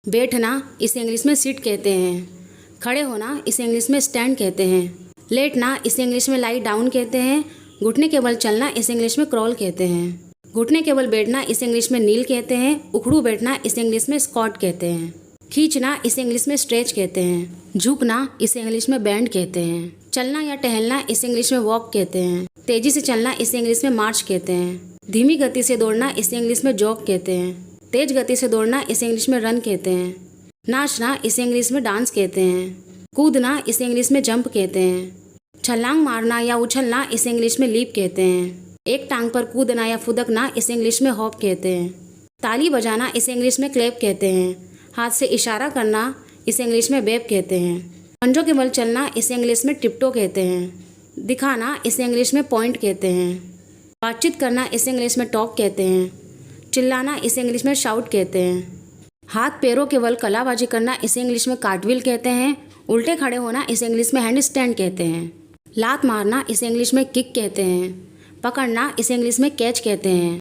बैठना इसे इंग्लिश में सिट कहते हैं। खड़े होना इसे इंग्लिश में स्टैंड कहते हैं। लेटना इसे इंग्लिश में लाई डाउन कहते हैं। घुटने के बल चलना इसे इंग्लिश में क्रॉल कहते हैं। घुटने के बल बैठना इसे इंग्लिश में नील कहते हैं। उखड़ू बैठना इसे इंग्लिश में स्क्वाट कहते हैं। खींचना इसे इंग्लिश में स्ट्रेच कहते हैं। झुकना इसे इंग्लिश में बैंड कहते हैं। चलना या टहलना इसे इंग्लिश में वॉक कहते हैं। तेजी से चलना इसे इंग्लिश में मार्च कहते हैं। धीमी गति से दौड़ना इसे इंग्लिश में जॉग कहते हैं। तेज गति से दौड़ना इसे इंग्लिश में रन कहते हैं। नाचना इसे इंग्लिश में डांस कहते हैं। कूदना इसे इंग्लिश में जंप कहते हैं। छलांग मारना या उछलना इसे इंग्लिश में लीप कहते हैं। एक टांग पर कूदना या फुदकना इसे इंग्लिश में हॉप कहते हैं। ताली बजाना इसे इंग्लिश में क्लैप कहते हैं। हाथ से इशारा करना इसे इंग्लिश में वेब कहते हैं। पंजों के बल चलना इसे इंग्लिश में टिप्टो कहते हैं। दिखाना इसे इंग्लिश में पॉइंट कहते हैं। बातचीत करना इसे इंग्लिश में टॉक कहते हैं। चिल्लाना इसे इंग्लिश में शाउट कहते हैं। हाथ पैरों के बल कलाबाजी करना इसे इंग्लिश में कार्टविल कहते हैं। उल्टे खड़े होना इसे इंग्लिश में हैंड स्टैंड कहते हैं। लात मारना इसे इंग्लिश में किक कहते हैं। पकड़ना इसे इंग्लिश में कैच कहते हैं।